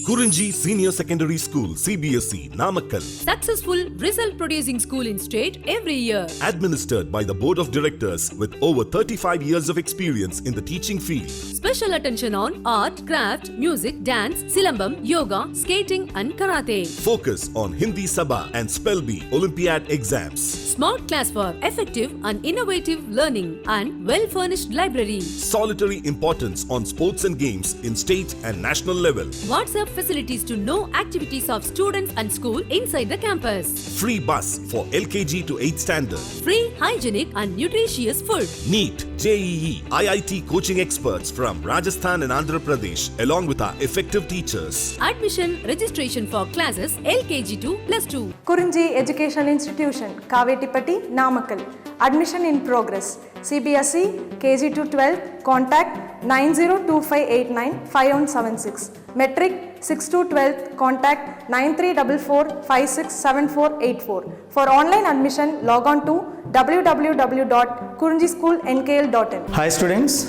Kurinji Senior Secondary School, CBSE, Namakkal. Successful result producing school in state every year. Administered by the Board of Directors with over 35 years of experience in the teaching field. Special attention on art, craft, music, dance, silambam, yoga, skating and karate. Focus on Hindi Sabha and Spell Bee Olympiad exams. Smart class for effective and innovative learning and well-furnished library. Solitary importance on sports and games in state and national level. WhatsApp facilities to know activities of students and school inside the campus. Free bus for LKG to 8th standard. Free, hygienic and nutritious food. NEET, JEE, IIT coaching experts from Rajasthan and Andhra Pradesh along with our effective teachers. Admission registration for classes LKG to +2. Kurinji Education Institution, Kavetipatti, Namakkal. Admission in progress. CBSE, KG to 12, contact 9025895176. Metric 6 to 12, contact 9344567484. For online admission, log on to www.kurinjischoolnkl.in. Hi students,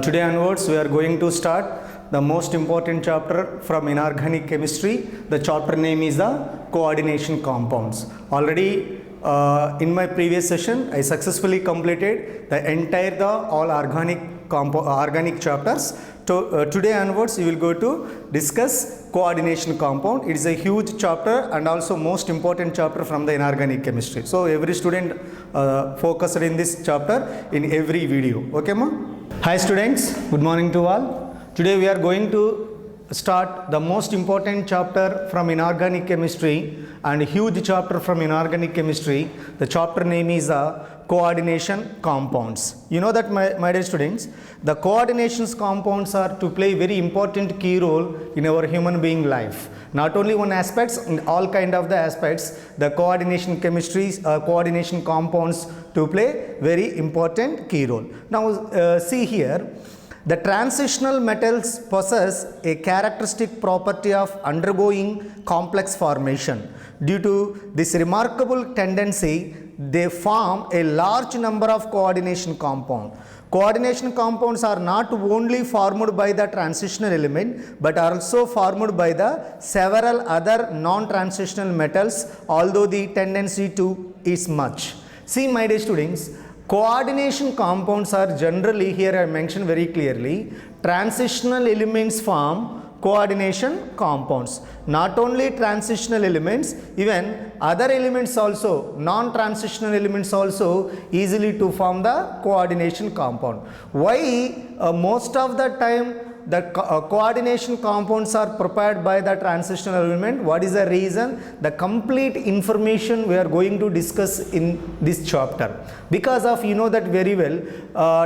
today onwards we are going to start the most important chapter from inorganic chemistry. The chapter name is the coordination compounds. Already in my previous session I successfully completed the entire all organic chapters. Today onwards we will go to discuss coordination compound. It is a huge chapter and also most important chapter from the inorganic chemistry. So every student focused in this chapter in every video. Okay ma? Hi students, good morning to all. Today we are going to start the most important chapter from inorganic chemistry and huge chapter from inorganic chemistry. The chapter name is coordination compounds. You know that my dear students, the coordinations compounds are to play very important key role in our human being life. Not only one aspects, in all kind of the aspects, the coordination chemistries, coordination compounds to play very important key role. Now see here, the transitional metals possess a characteristic property of undergoing complex formation. Due to this remarkable tendency, they form a large number of coordination compounds. Coordination compounds are not only formed by the transitional element but are also formed by the several other non-transitional metals, although the tendency to is much. See my dear students, coordination compounds are generally, here I mentioned very clearly, transitional elements form coordination compounds. Not only transitional elements, even other elements also, non-transitional elements also easily to form the coordination compound. Why most of the time the coordination compounds are prepared by the transitional element? What is the reason? The complete information we are going to discuss in this chapter. Because of, you know that very well,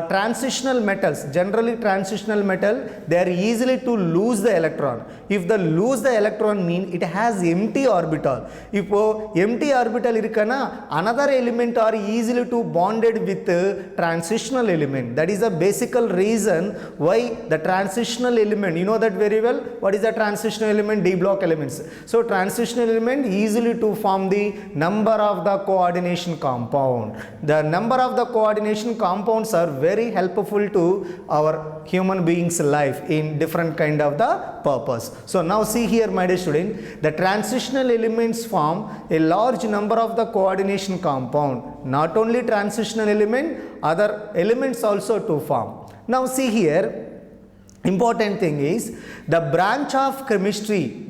transitional metals, generally transitional metal, they are easily to lose the electron. If they lose the electron mean it has empty orbital. If empty orbital irukana, another element are easily to bonded with transitional element. That is the basic reason why the transitional element, you know that very well, what is the transitional element? D block elements. So transitional element easily to form the number of the coordination compound. The number of the coordination compounds are very helpful to our human beings life in different kind of the purpose. So now see here my dear student, the transitional elements form a large number of the coordination compound. Not only transitional element, other elements also to form. Now see here, important thing is the branch of chemistry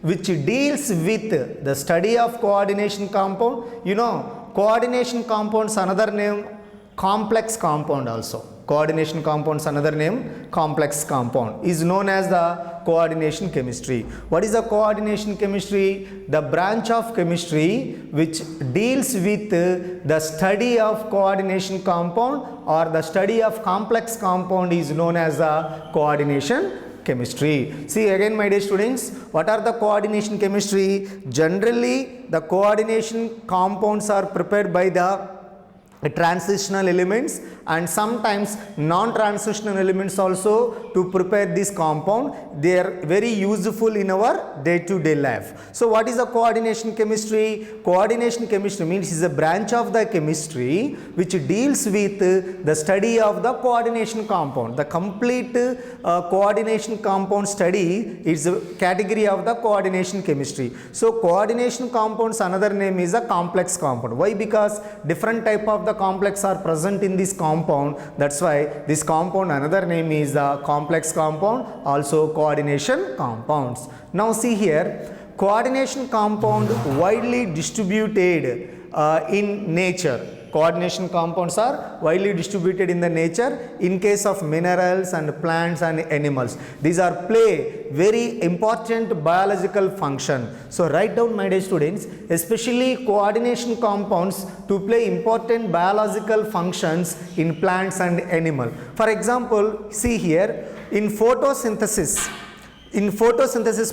which deals with the study of coordination compound. You know, coordination compounds another name complex compound also. Coordination compounds another name complex compound is known as the coordination chemistry. What is the coordination chemistry? The branch of chemistry which deals with the study of coordination compound or the study of complex compound is known as the coordination chemistry. See again my dear students, what are the coordination chemistry? Generally the coordination compounds are prepared by the transitional elements and sometimes non-transitional elements also to prepare this compound. They are very useful in our day-to-day life. So what is the coordination chemistry? Coordination chemistry means it is a branch of the chemistry which deals with the study of the coordination compound. The complete coordination compound study is a category of the coordination chemistry. So coordination compounds, another name is a complex compound. Why? Because different type of the complex are present in this compound. That's why this compound, another name is the complex compound, also coordination compounds. Now see here, coordination compound widely distributed in nature. Coordination compounds are widely distributed in the nature in case of minerals and plants and animals. These are play very important biological function. So write down, my dear students, especially coordination compounds to play important biological functions in plants and animal. For example, see here, in photosynthesis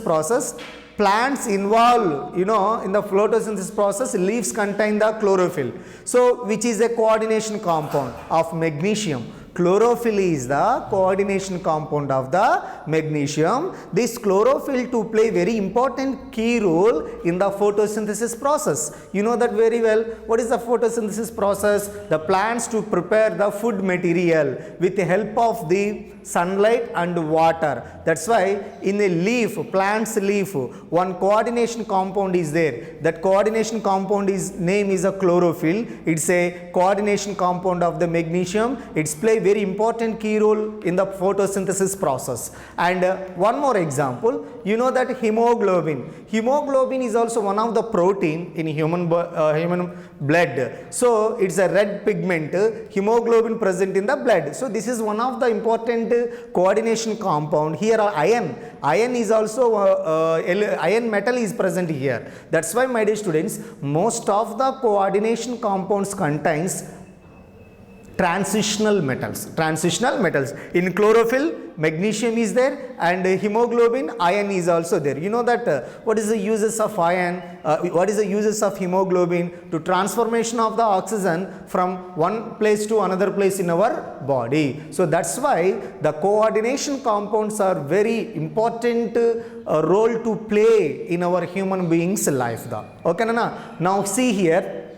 process, plants involve, in the photosynthesis process, leaves contain the chlorophyll. So which is a coordination compound of magnesium. Chlorophyll is the coordination compound of the magnesium. This chlorophyll to play very important key role in the photosynthesis process. You know that very well. What is the photosynthesis process? The plants to prepare the food material with the help of the sunlight and water. That's why in a leaf, plant's leaf, one coordination compound is there. That coordination compound name is a chlorophyll. It's a coordination compound of the magnesium. It's play very important key role in the photosynthesis process. And one more example, you know that hemoglobin. Hemoglobin is also one of the protein in human blood. So it's a red pigment, hemoglobin present in the blood. So this is one of the important coordination compound. Here are iron. Iron is also iron metal is present here. That's why, my dear students, most of the coordination compounds contains transitional metals. In chlorophyll, magnesium is there, and hemoglobin, iron is also there. You know that what is the uses of iron, what is the uses of hemoglobin? To transformation of the oxygen from one place to another place in our body. So that's why the coordination compounds are very important role to play in our human beings life. Okay, now see here,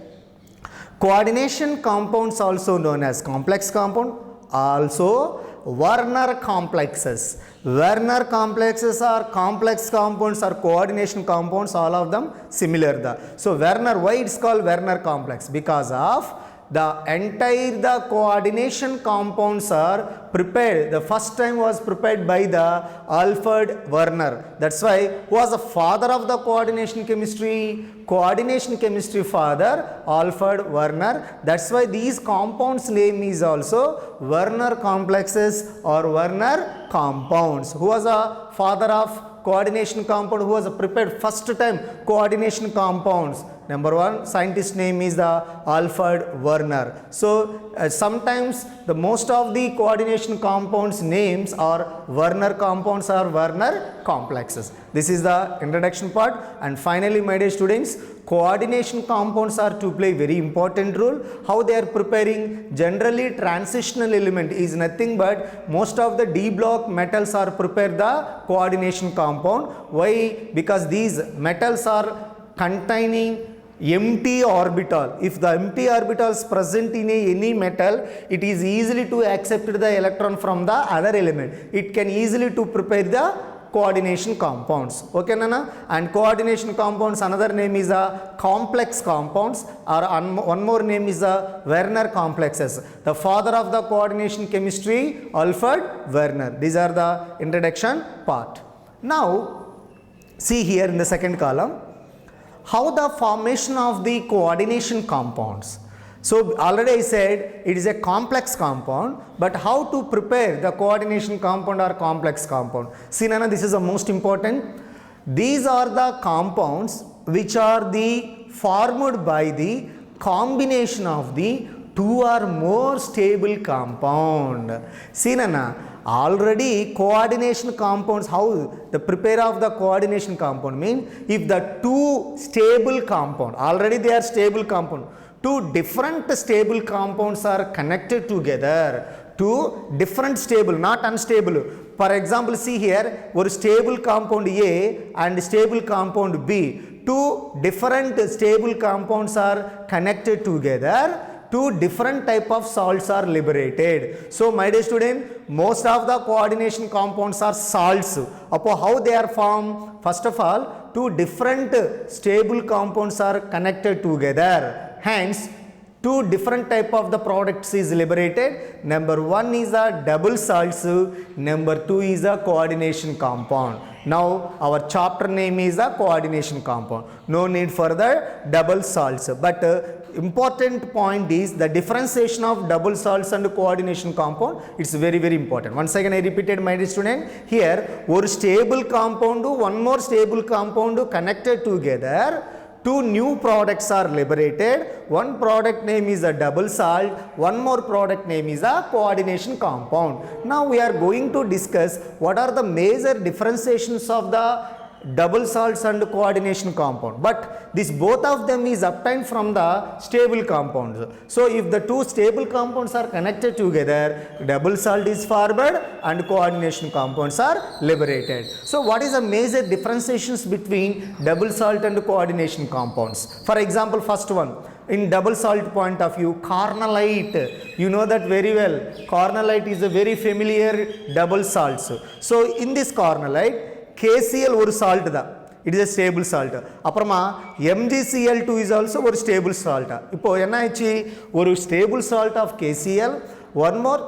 coordination compounds also known as complex compound, also Werner complexes. Werner complexes are complex compounds or coordination compounds, all of them similar. So Werner, why it's called Werner complex? Because of the coordination compounds are prepared. The first time was prepared by the Alfred Werner. That's why who was the father of the coordination chemistry? Coordination chemistry father Alfred Werner. That's why these compounds name is also Werner complexes or Werner compounds. Who was the father of coordination compound? Who was prepared first time coordination compounds? Number one scientist name is the Alfred Werner. So sometimes the most of the coordination compounds names are Werner compounds or Werner complexes. This is the introduction part. And finally, my dear students, coordination compounds are to play very important role. How they are preparing? Generally transitional element is nothing but most of the D block metals are prepared the coordination compound. Why? Because these metals are containing empty orbital. If the empty orbital is present in any metal, it is easily to accept the electron from the other element. It can easily to prepare the coordination compounds. Okay, Nana? And coordination compounds, another name is a complex compounds, or one more name is a Werner complexes. The father of the coordination chemistry, Alfred Werner. These are the introduction part. Now, see here in the second column, how the formation of the coordination compounds. So already I said it is a complex compound, but how to prepare the coordination compound or complex compound? See, Nana, this is the most important. These are the compounds which are the formed by the combination of the two or more stable compound. See, Nana, already coordination compounds, how the prepare of the coordination compound mean, if the two stable compound, already they are stable compound, two different stable compounds are connected together. Two different stable, not unstable. For example, see here, one stable compound A and stable compound B. Two different stable compounds are connected together. Two different type of salts are liberated. So my dear student, most of the coordination compounds are salts. Upon how they are formed? First of all, two different stable compounds are connected together. Hence, two different type of the products is liberated. Number one is a double salts, number two is a coordination compound. Now our chapter name is a coordination compound. No need for the double salts, but important point is the differentiation of double salts and coordination compound. It's very important. Once again I repeated, my dear student, here one stable compound, one more stable compound connected together. Two new products are liberated. One product name is a double salt, one more product name is a coordination compound. Now we are going to discuss what are the major differentiations of the double salts and coordination compound, but this both of them is obtained from the stable compounds. So if the two stable compounds are connected together, double salt is formed and coordination compounds are liberated. So what is the major differentiations between double salt and coordination compounds? For example, first one, in double salt point of view, carnallite, you know that very well. Carnallite is a very familiar double salts. So in this carnallite, KCl ஒரு salt தான், it is a stable salt. அப்புறமா MgCl2 is also ஒரு stable salt. இப்போ என்ன ஆச்சு, ஒரு stable salt of KCl, one more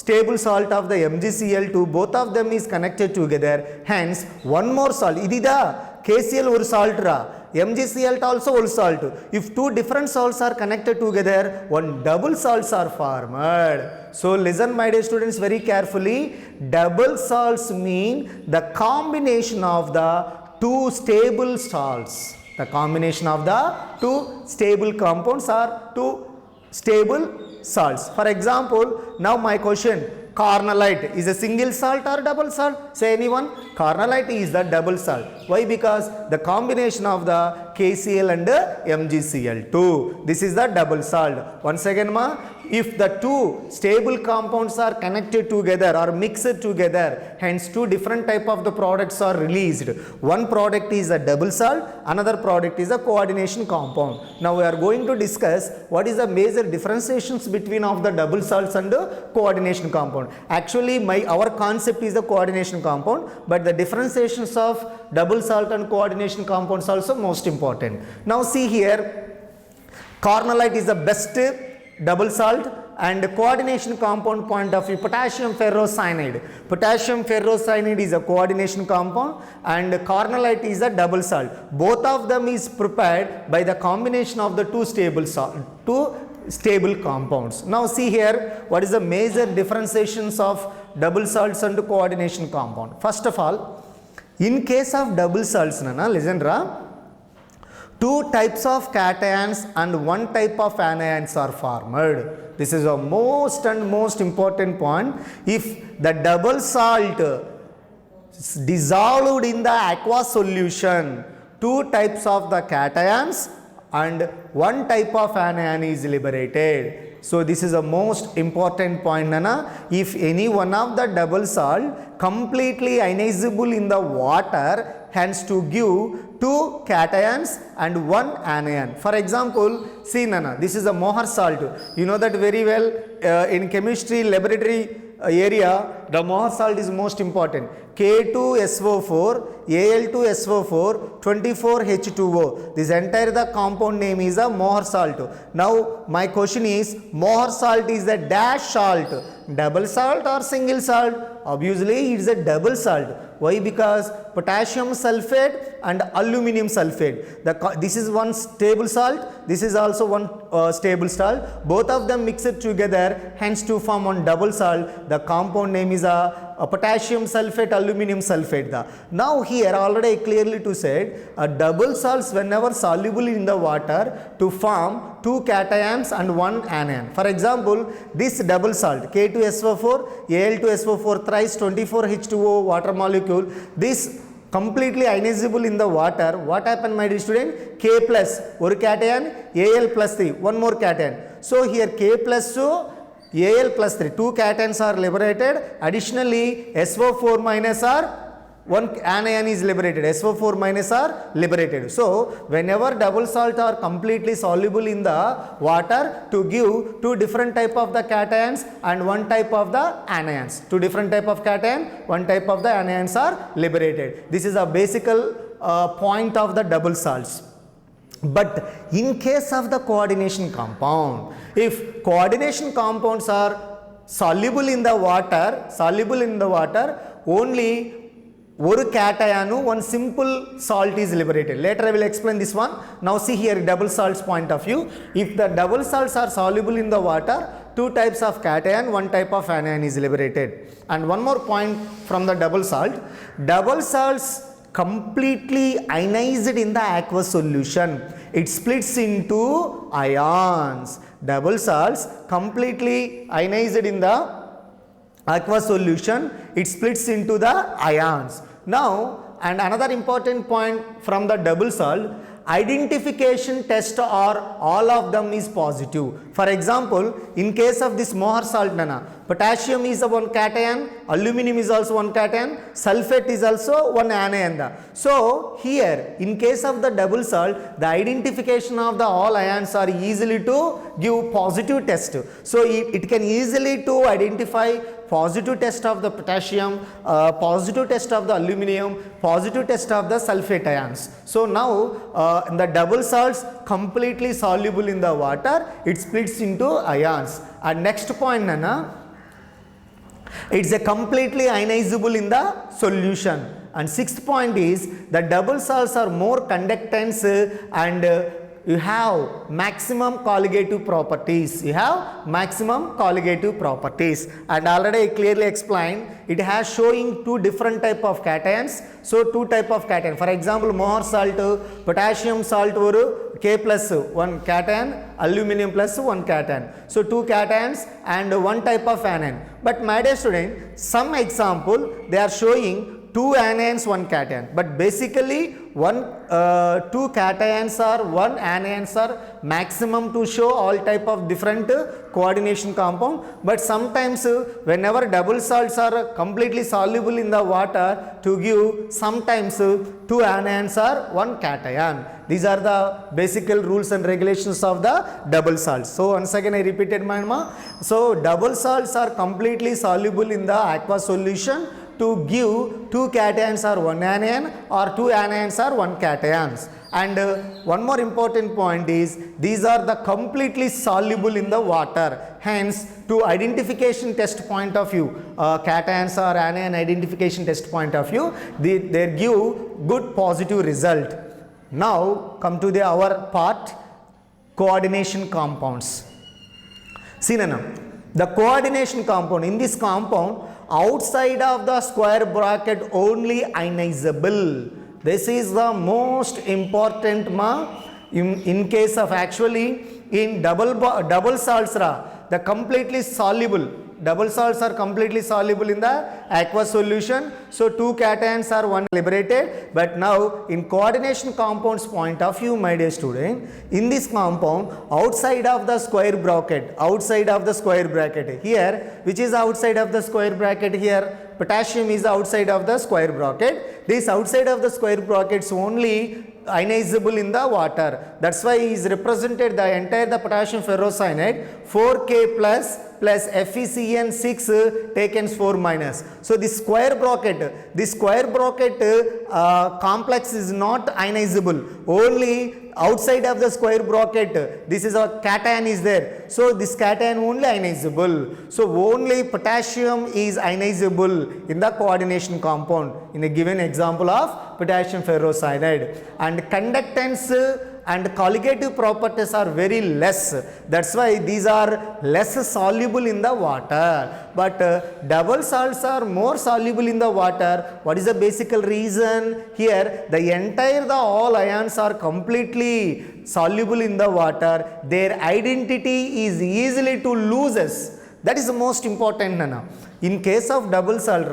stable salt of the MgCl2, both of them is connected together. Hence one more salt, இதுதான் KCl ஒரு salt raw, MgCl also one salt. If two different salts are connected together, one double salts are formed. So listen my dear students very carefully. Double salts mean the combination of the two stable salts. The combination of the two stable compounds are two stable salts. For example, now my question, carnallite is a single salt or double salt? Say anyone? Carnallite is the double salt. Why? Because the combination of the KCl and MgCl2. This is the double salt. Once again ma, if the two stable compounds are connected together or mixed together, hence two different type of the products are released. One product is a double salt, another product is a coordination compound. Now we are going to discuss what is the major differentiations between of the double salts and the coordination compound. Actually our concept is the coordination compound, but the differentiations of double salt and coordination compounds also most important. Now see here, carnallite is the best double salt, and coordination compound point of view, potassium ferrocyanide. Potassium ferrocyanide is a coordination compound and carnallite is a double salt. Both of them is prepared by the combination of the two stable compounds. Now see here, what is the major differentiations of double salts and coordination compound? First of all, in case of double salts, listen ra, two types of cations and one type of anions are formed. This is a most important point. If the double salt dissolved in the aqueous solution, two types of the cations and one type of anion is liberated. So this is a most important point, Nana. If any one of the double salt completely ionizable in the water, hence to give two cations and one anion. For example, see Nana, this is a Mohr salt. You know that very well. In chemistry laboratory area, the Mohr salt is most important. K2SO4, Al2SO4, 24H2O. This entire the compound name is a Mohr salt. Now my question is, Mohr salt is a dash salt, double salt or single salt? Obviously it is a double salt. Why? Because potassium sulfate and aluminum sulfate. This is one stable salt, this is also one stable salt. Both of them mixed together, hence to form one double salt. The compound name is a potassium sulfate, aluminum sulfate. Now here already I clearly to said, a double salts whenever soluble in the water to form two cations and one anion. For example, this double salt K2SO4, Al2SO4 thrice 24H2O water molecule, this completely ionizable in the water, what happened my dear student? K plus, one cation, Al plus 3, one more cation. So here K plus 2, Al plus 3, two cations are liberated. Additionally, SO4 minus are one anion is liberated, SO4 minus are liberated. So whenever double salt are completely soluble in the water, to give two different type of the cations and one type of the anions, two different type of cation, one type of the anions are liberated. This is a basic point of the double salts. But in case of the coordination compound, if coordination compounds are soluble in the water, only one cation, one simple salt is liberated. Later I will explain this one. Now see here double salts point of view. If the double salts are soluble in the water, two types of cation, one type of anion is liberated. And one more point from the double salts completely ionized in the aqueous solution. It splits into ions. Double salts completely ionized in the aqueous solution, it splits into the ions. Now, and another important point from the double salt, identification test or all of them is positive. For example, in case of this Mohr salt, potassium is a one cation, aluminum is also one cation, sulfate is also one anion. So here in case of the double salt, the identification of the all ions are easily to give positive test. So it can easily to identify positive test of the potassium, positive test of the aluminum, positive test of the sulfate ions. So now the double salts completely soluble in the water, it splits into ions. And next point, it's a completely ionizable in the solution. And sixth point is the double salts are more conductance and you have maximum colligative properties. And already I clearly explained, it has showing two different type of cations. So two type of cation. For example, Mohr salt, potassium salt or K plus one cation, aluminum plus one cation. So two cations and one type of anion. But my dear student, some example they are showing two anions, one cation. But basically two cations or one anions are maximum to show all type of different coordination compound. But sometimes whenever double salts are completely soluble in the water, to give sometimes two anions are one cation. These are the basic rules and regulations of the double salts. So once again I repeated my So double salts are completely soluble in the aqueous solution to give two cations are one anion or two anions are one cations. And one more important point is these are the completely soluble in the water. Hence, to identification test point of view, cations or anion identification test point of view, they give good positive result. Now come to our part, coordination compounds. See the coordination compound, in this compound outside of the square bracket only ionizable. This is the most important in case of actually in double salts the completely soluble. Double salts are completely soluble in the aqueous solution. So two cations are one liberated. But now in coordination compounds point of view, my dear student, in this compound outside of the square bracket, here, which is outside of the square bracket here, potassium is outside of the square bracket. This outside of the square brackets only ionizable in the water. That's why is represented the entire the potassium ferrocyanide 4K plus FeCN 6 taken 4 minus. So this square bracket complex is not ionizable. Only outside of the square bracket, this is a cation is there. So this cation only ionizable. So only potassium is ionizable in the coordination compound in a given example of potassium ferrocyanide. And conductance and colligative properties are very less. That's why these are less soluble in the water. But double salts are more soluble in the water. What is the basic reason? Here the all ions are completely soluble in the water. Their identity is easily to loses. That is the most important, Nana. In case of double salt,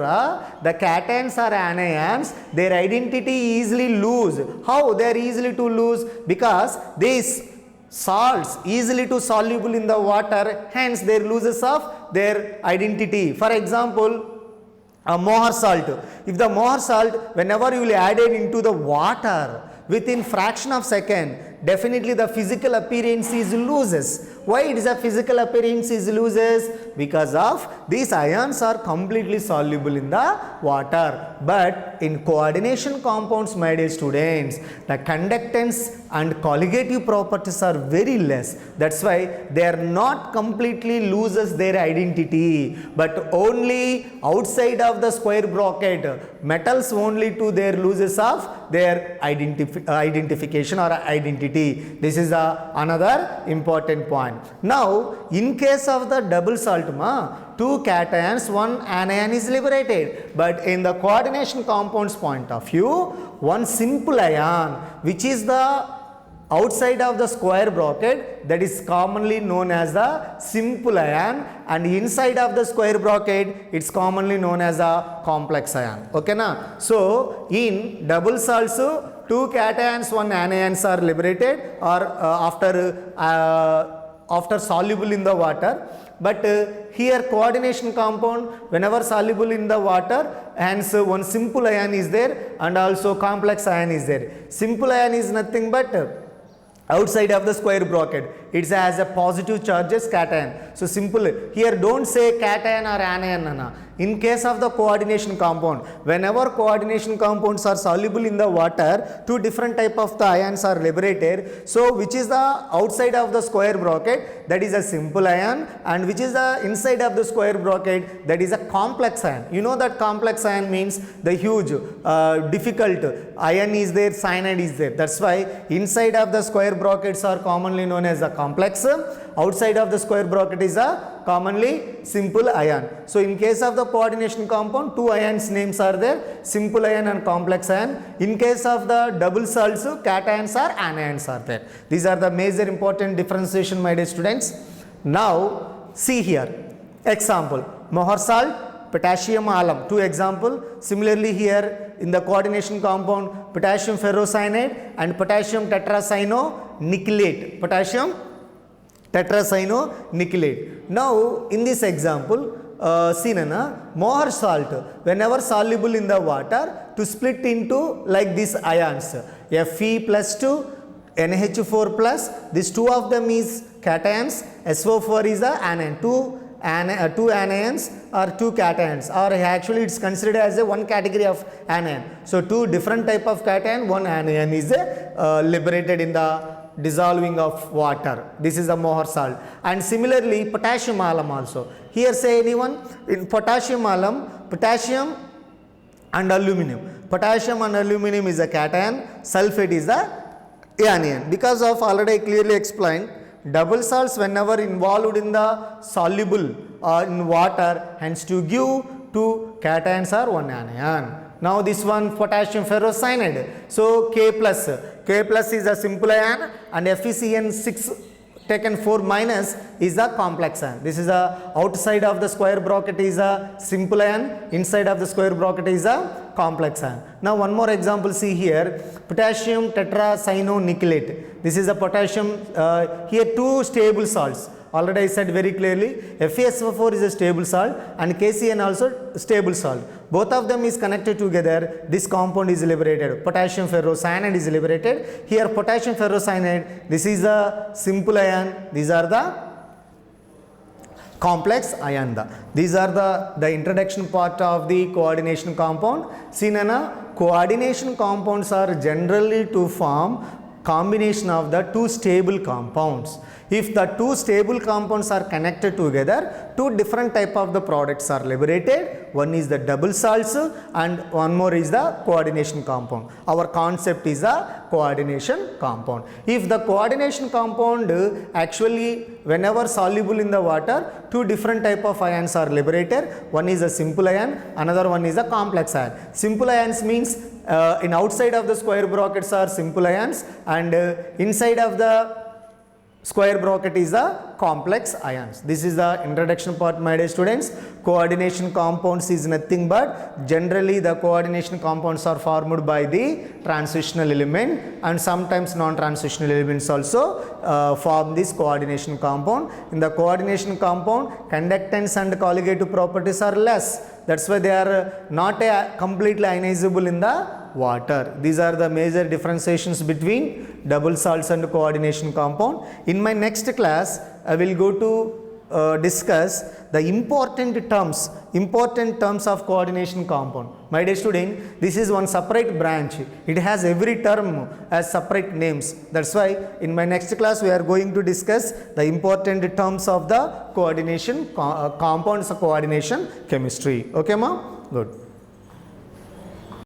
the cations or anions, their identity easily lose. How they are easily to lose? Because these salts easily to soluble in the water, hence their loses of their identity. For example, a Mohar salt. If the Mohar salt, whenever you will add it into the water, within fraction of second, definitely the physical appearance is loses. Why it is a physical appearance is loses? Because of these ions are completely soluble in the water. But in coordination compounds, my dear students, the conductance and colligative properties are very less. That's why they are not completely loses their identity, but only outside of the square bracket, metals only to their loses of their identification or identity. This is another important point. Now, in case of the double salt, two cations, one anion is liberated. But in the coordination compounds point of view, one simple ion, which is the outside of the square bracket, that is commonly known as the simple ion, and inside of the square bracket, it's commonly known as a complex ion. Okay na? So in double salts, two cations, one anions are liberated or after soluble in the water. But here coordination compound, whenever soluble in the water, hence one simple ion is there and also complex ion is there. Simple ion is nothing but outside of the square bracket, it has a positive charges cation. So simple, here don't say cation or anion, Nana. In case of the coordination compound, whenever coordination compounds are soluble in the water, two different type of the ions are liberated. So which is the outside of the square bracket, that is a simple ion, and which is the inside of the square bracket, that is a complex ion. You know that complex ion means the huge difficult ion is there, cyanide is there. That's why inside of the square brackets are commonly known as a complex, outside of the square bracket is a commonly simple ion. So in case of the coordination compound, two ions names are there, simple ion and complex ion. In case of the double salts, cations or anions are there. These are the major important differentiation, my dear students. Now see here, example, Mohar salt, potassium alum, two example. Similarly here in the coordination compound, potassium ferrocyanide and potassium tetracyanonickelate, potassium tetracyanonickelate. Now in this example, see Nana, Mohar salt, whenever soluble in the water, to split into like these ions, Fe plus 2, NH4 plus, these two of them is cations, SO4 is the anion, two anions or two cations, or actually it's considered as a one category of anion. So two different type of cation, one anion is liberated in the dissolving of water. This is a Mohar salt. And similarly potassium alum also. Here say anyone, in potassium alum, potassium and aluminum. Potassium and aluminum is a cation, sulfate is the anion. Because of already I clearly explained, double salts whenever involved in the soluble or in water, hence to give two cations or one anion. Now this one potassium ferrocyanide. So K plus is a simple ion and FeCN6 taken 4 minus is a complex ion. This is a outside of the square bracket is a simple ion, inside of the square bracket is a complex ion. Now one more example, see here, potassium tetracyanonickelate. This is a potassium, here two stable salts. Already I said very clearly, FeSO4 is a stable salt and KCN also stable salt. Both of them is connected together, this compound is liberated. Potassium ferrocyanide is liberated. Here potassium ferrocyanide, this is a simple ion, these are the complex ion. These are the introduction part of the coordination compound. See Nana, coordination compounds are generally to form combination of the two stable compounds. If the two stable compounds are connected together, two different type of the products are liberated. One is the double salts and one more is the coordination compound. Our concept is a coordination compound. If the coordination compound actually whenever soluble in the water, two different type of ions are liberated. One is a simple ion, another one is a complex ion. Simple ions means in outside of the square brackets are simple ions and inside of the Square bracket is the complex ions. This is the introduction part, my dear students. Coordination compounds is nothing but generally the coordination compounds are formed by the transitional element, and sometimes non-transitional elements also form this coordination compound. In the coordination compound, conductance and colligative properties are less. That's why they are not completely ionizable in the water. These are the major differentiations between double salts and coordination compound. In my next class, I will go to discuss the important terms of coordination compound. My dear student, this is one separate branch. It has every term as separate names. That's why in my next class we are going to discuss the important terms of the coordination compounds of coordination chemistry. Okay, ma? Good.